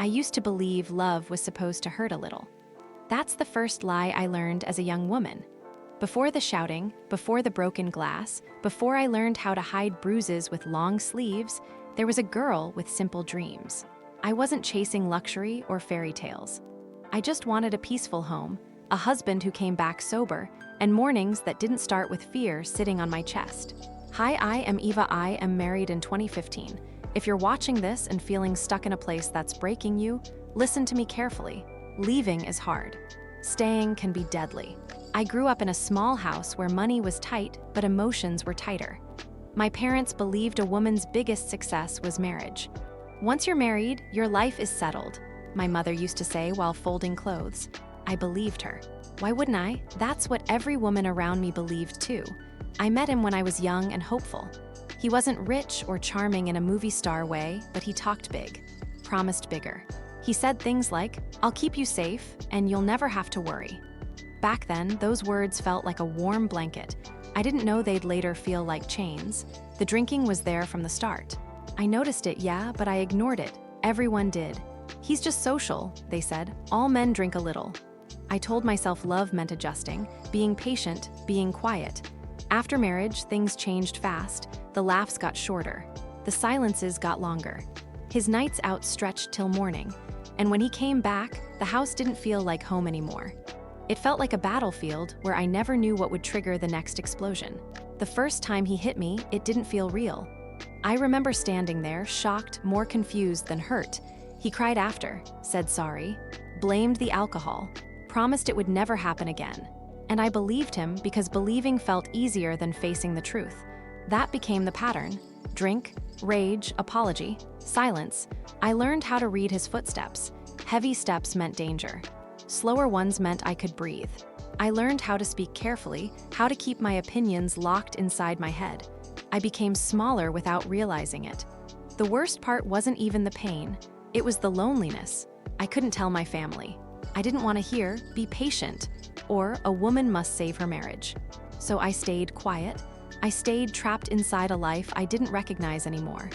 I used to believe love was supposed to hurt a little. That's the first lie I learned as a young woman. Before the shouting, before the broken glass, before I learned how to hide bruises with long sleeves, there was a girl with simple dreams. I wasn't chasing luxury or fairy tales. I just wanted a peaceful home, a husband who came back sober, and mornings that didn't start with fear sitting on my chest. Hi, I am Eva. I am married in 2015. If you're watching this and feeling stuck in a place that's breaking you, listen to me carefully. Leaving is hard. Staying can be deadly. I grew up in a small house where money was tight, but emotions were tighter. My parents believed a woman's biggest success was marriage. Once you're married, your life is settled, my mother used to say while folding clothes. I believed her. Why wouldn't I? That's what every woman around me believed too. I met him when I was young and hopeful. He wasn't rich or charming in a movie star way, but he talked big, promised bigger. He said things like, "I'll keep you safe, and you'll never have to worry." Back then, those words felt like a warm blanket. I didn't know they'd later feel like chains. The drinking was there from the start. I noticed it, yeah, but I ignored it. Everyone did. He's just social, they said. All men drink a little. I told myself love meant adjusting, being patient, being quiet. After marriage, things changed fast. The laughs got shorter. The silences got longer. His nights out stretched till morning. And when he came back, the house didn't feel like home anymore. It felt like a battlefield where I never knew what would trigger the next explosion. The first time he hit me, it didn't feel real. I remember standing there, shocked, more confused than hurt. He cried after, said sorry, blamed the alcohol, promised it would never happen again. And I believed him because believing felt easier than facing the truth. That became the pattern. Drink, rage, apology, silence. I learned how to read his footsteps. Heavy steps meant danger. Slower ones meant I could breathe. I learned how to speak carefully, how to keep my opinions locked inside my head. I became smaller without realizing it. The worst part wasn't even the pain. It was the loneliness. I couldn't tell my family. I didn't want to hear, "Be patient," or "A woman must save her marriage." So I stayed quiet. I stayed trapped inside a life I didn't recognize anymore.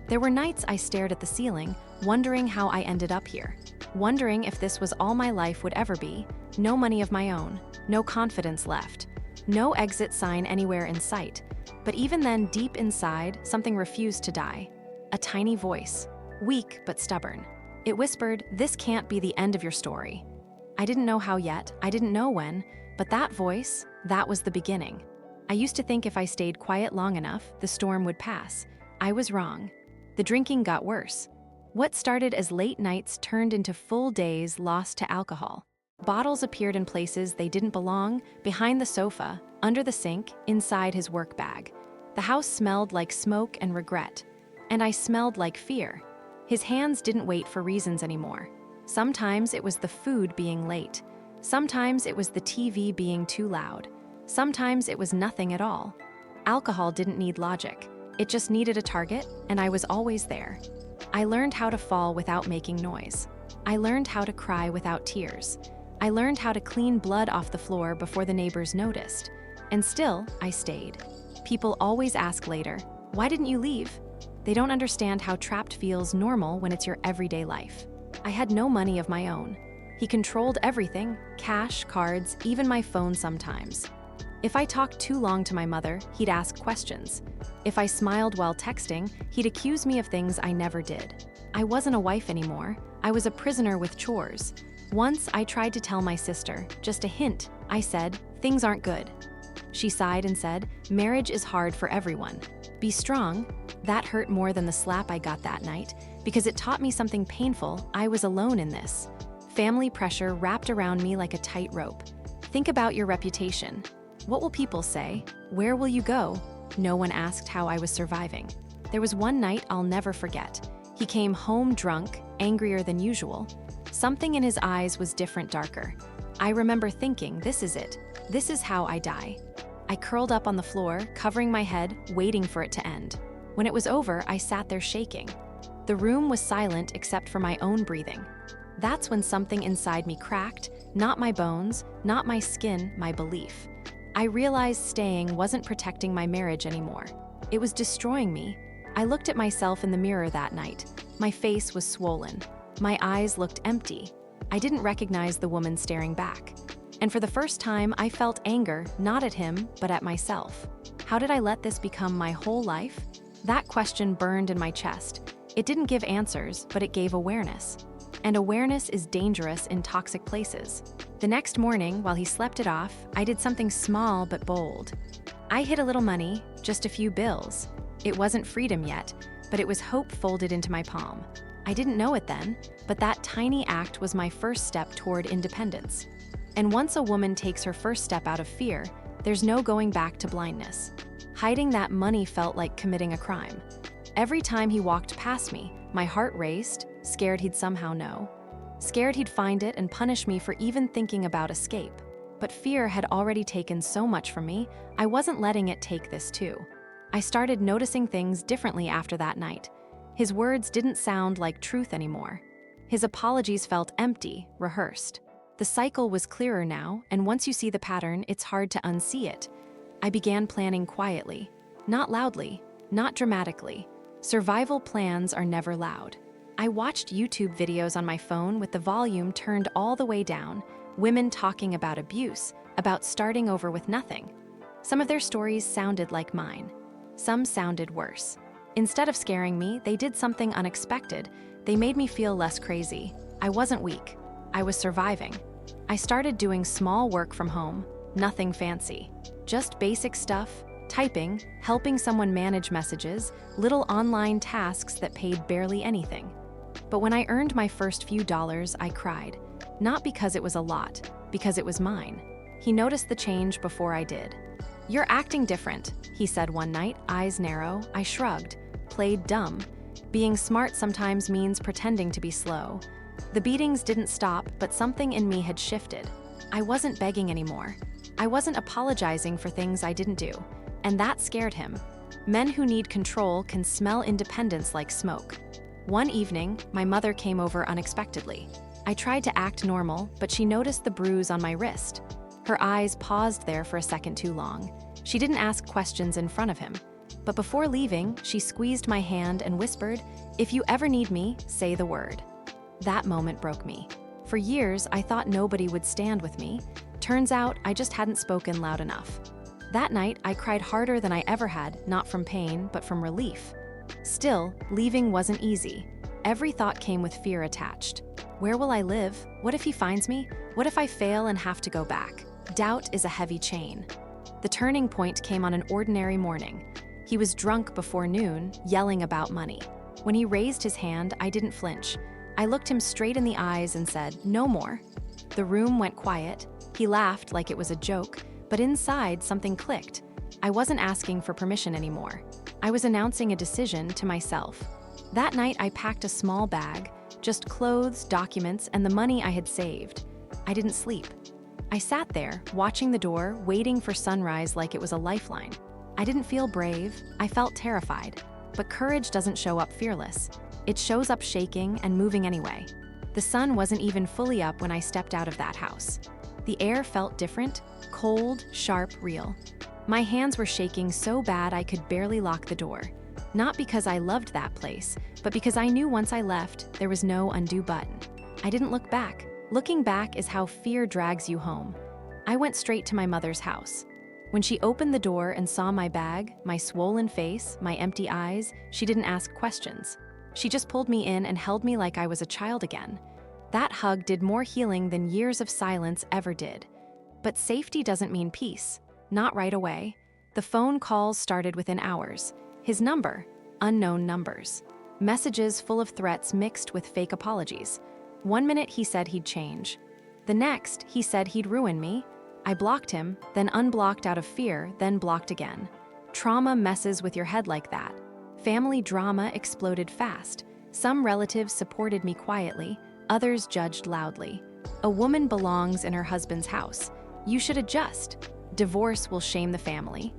There were nights I stared at the ceiling, wondering how I ended up here. Wondering if this was all my life would ever be. No money of my own, no confidence left, no exit sign anywhere in sight. But even then, deep inside, something refused to die. A tiny voice, weak but stubborn. It whispered, "This can't be the end of your story." I didn't know how yet, I didn't know when, but that voice, that was the beginning. I used to think if I stayed quiet long enough, the storm would pass. I was wrong. The drinking got worse. What started as late nights turned into full days lost to alcohol. Bottles appeared in places they didn't belong, behind the sofa, under the sink, inside his work bag. The house smelled like smoke and regret. And I smelled like fear. His hands didn't wait for reasons anymore. Sometimes it was the food being late. Sometimes it was the TV being too loud. Sometimes it was nothing at all. Alcohol didn't need logic. It just needed a target, and I was always there. I learned how to fall without making noise. I learned how to cry without tears. I learned how to clean blood off the floor before the neighbors noticed. And still, I stayed. People always ask later, "Why didn't you leave?" They don't understand how trapped feels normal when it's your everyday life. I had no money of my own. He controlled everything, cash, cards, even my phone sometimes. If I talked too long to my mother, he'd ask questions. If I smiled while texting, he'd accuse me of things I never did. I wasn't a wife anymore. I was a prisoner with chores. Once I tried to tell my sister, just a hint. I said, "Things aren't good." She sighed and said, "Marriage is hard for everyone. Be strong." That hurt more than the slap I got that night, because it taught me something painful. I was alone in this. Family pressure wrapped around me like a tight rope. Think about your reputation. What will people say? Where will you go? No one asked how I was surviving. There was one night I'll never forget. He came home drunk, angrier than usual. Something in his eyes was different, darker. I remember thinking, this is it. This is how I die. I curled up on the floor, covering my head, waiting for it to end. When it was over, I sat there shaking. The room was silent except for my own breathing. That's when something inside me cracked, not my bones, not my skin, my belief. I realized staying wasn't protecting my marriage anymore. It was destroying me. I looked at myself in the mirror that night. My face was swollen. My eyes looked empty. I didn't recognize the woman staring back. And for the first time, I felt anger, not at him, but at myself. How did I let this become my whole life? That question burned in my chest. It didn't give answers, but it gave awareness. And awareness is dangerous in toxic places. The next morning, while he slept it off, I did something small but bold. I hid a little money, just a few bills. It wasn't freedom yet, but it was hope folded into my palm. I didn't know it then, but that tiny act was my first step toward independence. And once a woman takes her first step out of fear, there's no going back to blindness. Hiding that money felt like committing a crime. Every time he walked past me, my heart raced, scared he'd somehow know. Scared he'd find it and punish me for even thinking about escape. But fear had already taken so much from me, I wasn't letting it take this too. I started noticing things differently after that night. His words didn't sound like truth anymore. His apologies felt empty, rehearsed. The cycle was clearer now, and once you see the pattern, it's hard to unsee it. I began planning quietly, not loudly, not dramatically. Survival plans are never loud. I watched YouTube videos on my phone with the volume turned all the way down, women talking about abuse, about starting over with nothing. Some of their stories sounded like mine. Some sounded worse. Instead of scaring me, they did something unexpected. They made me feel less crazy. I wasn't weak. I was surviving. I started doing small work from home, nothing fancy. Just basic stuff, typing, helping someone manage messages, little online tasks that paid barely anything. But when I earned my first few dollars, I cried. Not because it was a lot, because it was mine. He noticed the change before I did. "You're acting different," he said one night, eyes narrow. I shrugged, played dumb. Being smart sometimes means pretending to be slow. The beatings didn't stop, but something in me had shifted. I wasn't begging anymore. I wasn't apologizing for things I didn't do. And that scared him. Men who need control can smell independence like smoke. One evening, my mother came over unexpectedly. I tried to act normal, but she noticed the bruise on my wrist. Her eyes paused there for a second too long. She didn't ask questions in front of him. But before leaving, she squeezed my hand and whispered, "If you ever need me, say the word." That moment broke me. For years, I thought nobody would stand with me. Turns out, I just hadn't spoken loud enough. That night, I cried harder than I ever had, not from pain, but from relief. Still, leaving wasn't easy. Every thought came with fear attached. Where will I live? What if he finds me? What if I fail and have to go back? Doubt is a heavy chain. The turning point came on an ordinary morning. He was drunk before noon, yelling about money. When he raised his hand, I didn't flinch. I looked him straight in the eyes and said, "No more." The room went quiet. He laughed like it was a joke, but inside something clicked. I wasn't asking for permission anymore. I was announcing a decision to myself. That night, I packed a small bag, just clothes, documents, and the money I had saved. I didn't sleep. I sat there, watching the door, waiting for sunrise like it was a lifeline. I didn't feel brave, I felt terrified. But courage doesn't show up fearless. It shows up shaking and moving anyway. The sun wasn't even fully up when I stepped out of that house. The air felt different, cold, sharp, real. My hands were shaking so bad I could barely lock the door. Not because I loved that place, but because I knew once I left, there was no undo button. I didn't look back. Looking back is how fear drags you home. I went straight to my mother's house. When she opened the door and saw my bag, my swollen face, my empty eyes, she didn't ask questions. She just pulled me in and held me like I was a child again. That hug did more healing than years of silence ever did. But safety doesn't mean peace. Not right away. The phone calls started within hours. His number, unknown numbers. Messages full of threats mixed with fake apologies. One minute he said he'd change. The next, he said he'd ruin me. I blocked him, then unblocked out of fear, then blocked again. Trauma messes with your head like that. Family drama exploded fast. Some relatives supported me quietly, others judged loudly. A woman belongs in her husband's house. You should adjust. Divorce will shame the family.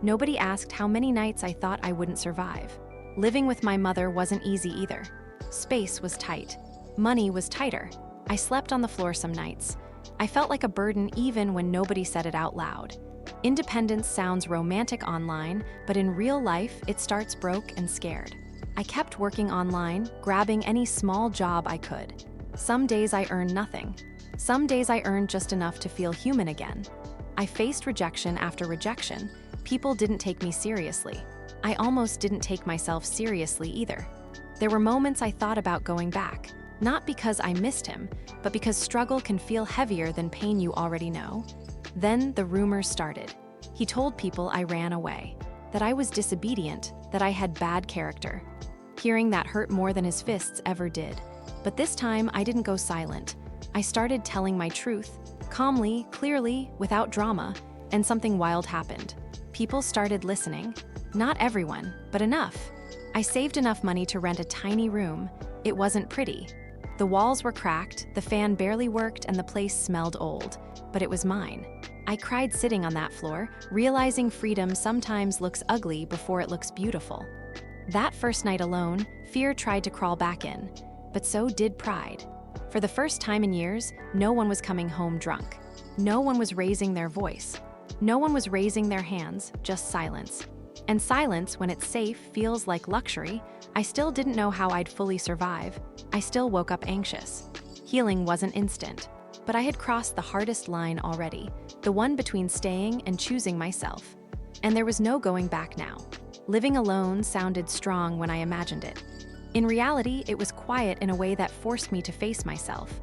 Nobody asked how many nights I thought I wouldn't survive. Living with my mother wasn't easy either. Space was tight. Money was tighter. I slept on the floor some nights. I felt like a burden even when nobody said it out loud. Independence sounds romantic online, but in real life, it starts broke and scared. I kept working online, grabbing any small job I could. Some days I earned nothing. Some days I earned just enough to feel human again. I faced rejection after rejection. People didn't take me seriously. I almost didn't take myself seriously either. There were moments I thought about going back, not because I missed him, but because struggle can feel heavier than pain you already know. Then the rumors started. He told people I ran away, that I was disobedient, that I had bad character. Hearing that hurt more than his fists ever did. But this time, I didn't go silent. I started telling my truth, calmly, clearly, without drama, and something wild happened. People started listening. Not everyone, but enough. I saved enough money to rent a tiny room. It wasn't pretty. The walls were cracked, the fan barely worked, and the place smelled old. But it was mine. I cried sitting on that floor, realizing freedom sometimes looks ugly before it looks beautiful. That first night alone, fear tried to crawl back in, but so did pride. For the first time in years, no one was coming home drunk. No one was raising their voice. No one was raising their hands, just silence. And silence, when it's safe, feels like luxury. I still didn't know how I'd fully survive. I still woke up anxious. Healing wasn't instant, but I had crossed the hardest line already, the one between staying and choosing myself. And there was no going back now. Living alone sounded strong when I imagined it. In reality, it was quiet in a way that forced me to face myself.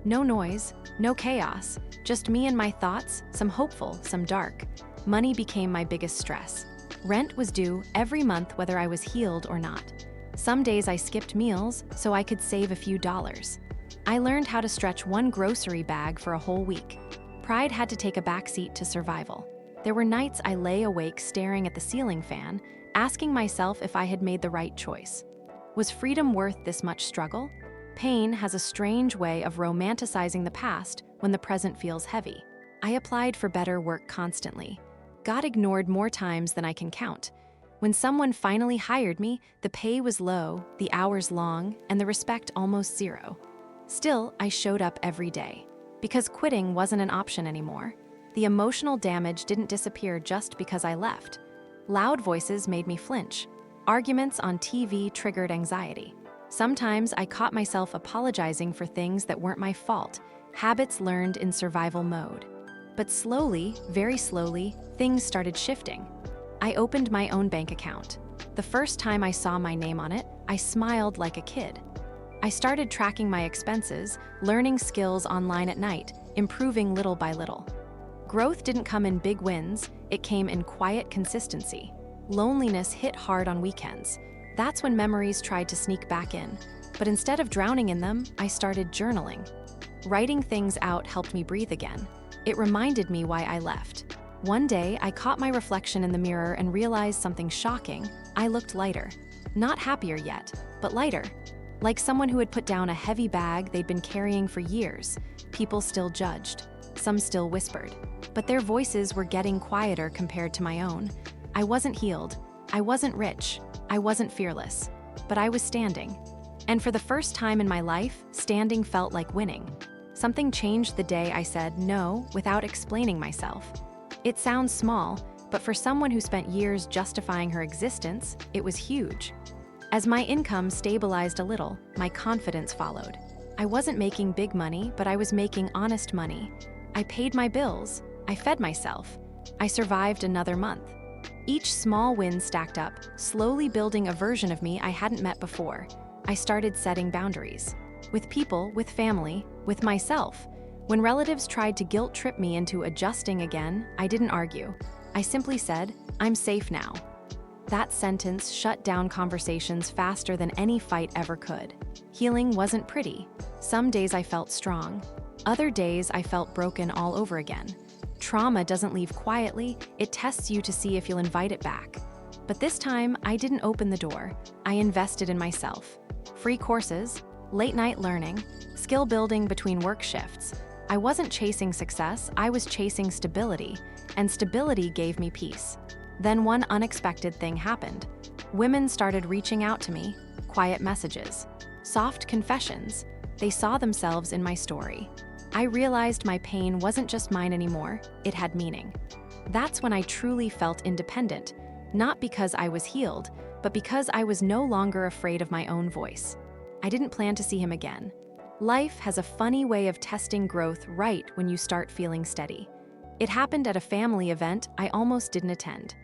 No noise, no chaos, just me and my thoughts, some hopeful, some dark. Money became my biggest stress. Rent was due every month whether I was healed or not. Some days I skipped meals so I could save a few dollars. I learned how to stretch one grocery bag for a whole week. Pride had to take a backseat to survival. There were nights I lay awake staring at the ceiling fan, asking myself if I had made the right choice. Was freedom worth this much struggle? Pain has a strange way of romanticizing the past when the present feels heavy. I applied for better work constantly. Got ignored more times than I can count. When someone finally hired me, the pay was low, the hours long, and the respect almost zero. Still, I showed up every day. Because quitting wasn't an option anymore. The emotional damage didn't disappear just because I left. Loud voices made me flinch. Arguments on TV triggered anxiety. Sometimes I caught myself apologizing for things that weren't my fault, habits learned in survival mode. But slowly, very slowly, things started shifting. I opened my own bank account. The first time I saw my name on it, I smiled like a kid. I started tracking my expenses, learning skills online at night, improving little by little. Growth didn't come in big wins, it came in quiet consistency. Loneliness hit hard on weekends. That's when memories tried to sneak back in. But instead of drowning in them, I started journaling. Writing things out helped me breathe again. It reminded me why I left. One day, I caught my reflection in the mirror and realized something shocking. I looked lighter. Not happier yet, but lighter. Like someone who had put down a heavy bag they'd been carrying for years. People still judged. Some still whispered. But their voices were getting quieter compared to my own. I wasn't healed. I wasn't rich. I wasn't fearless. But I was standing. And for the first time in my life, standing felt like winning. Something changed the day I said no without explaining myself. It sounds small, but for someone who spent years justifying her existence, it was huge. As my income stabilized a little, my confidence followed. I wasn't making big money, but I was making honest money. I paid my bills. I fed myself. I survived another month. Each small win stacked up, slowly building a version of me I hadn't met before. I started setting boundaries. With people, with family, with myself. When relatives tried to guilt-trip me into adjusting again, I didn't argue. I simply said, "I'm safe now." That sentence shut down conversations faster than any fight ever could. Healing wasn't pretty. Some days I felt strong. Other days I felt broken all over again. Trauma doesn't leave quietly, it tests you to see if you'll invite it back. But this time, I didn't open the door. I invested in myself. Free courses, late-night learning, skill building between work shifts. I wasn't chasing success, I was chasing stability, and stability gave me peace. Then one unexpected thing happened. Women started reaching out to me, quiet messages, soft confessions. They saw themselves in my story. I realized my pain wasn't just mine anymore, it had meaning. That's when I truly felt independent, not because I was healed, but because I was no longer afraid of my own voice. I didn't plan to see him again. Life has a funny way of testing growth right when you start feeling steady. It happened at a family event I almost didn't attend.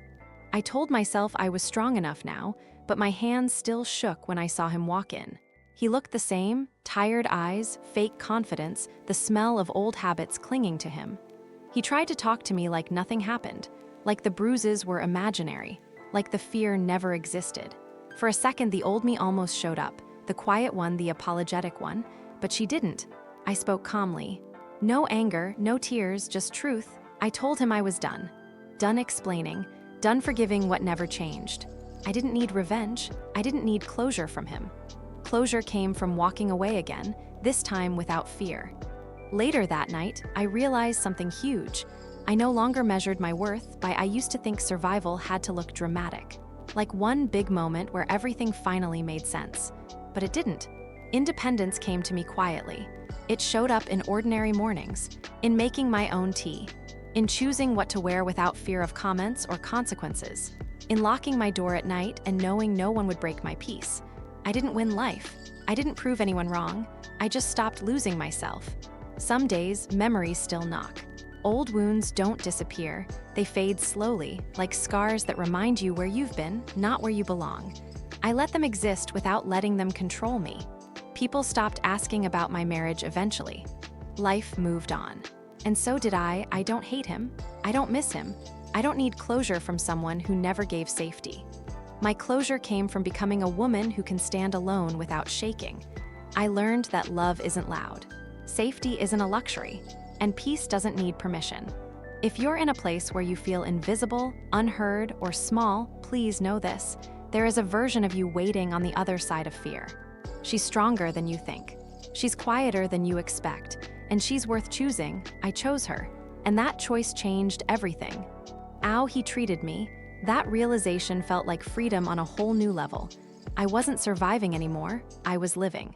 I told myself I was strong enough now, but my hands still shook when I saw him walk in. He looked the same, tired eyes, fake confidence, the smell of old habits clinging to him. He tried to talk to me like nothing happened, like the bruises were imaginary, like the fear never existed. For a second, the old me almost showed up, the quiet one, the apologetic one, but she didn't. I spoke calmly. No anger, no tears, just truth. I told him I was done. Done explaining, done forgiving what never changed. I didn't need revenge. I didn't need closure from him. Closure came from walking away again, this time without fear. Later that night, I realized something huge. I no longer measured my worth by I used to think survival had to look dramatic, like one big moment where everything finally made sense. But it didn't. Independence came to me quietly. It showed up in ordinary mornings, in making my own tea, in choosing what to wear without fear of comments or consequences, in locking my door at night and knowing no one would break my peace. I didn't win life. I didn't prove anyone wrong. I just stopped losing myself. Some days, memories still knock. Old wounds don't disappear. They fade slowly, like scars that remind you where you've been, not where you belong. I let them exist without letting them control me. People stopped asking about my marriage eventually. Life moved on. And so did I. I don't hate him. I don't miss him. I don't need closure from someone who never gave safety. My closure came from becoming a woman who can stand alone without shaking. I learned that love isn't loud. Safety isn't a luxury. And peace doesn't need permission. If you're in a place where you feel invisible, unheard, or small, please know this. There is a version of you waiting on the other side of fear. She's stronger than you think. She's quieter than you expect. And she's worth choosing. I chose her. And that choice changed everything. How he treated me, that realization felt like freedom on a whole new level. I wasn't surviving anymore. I was living.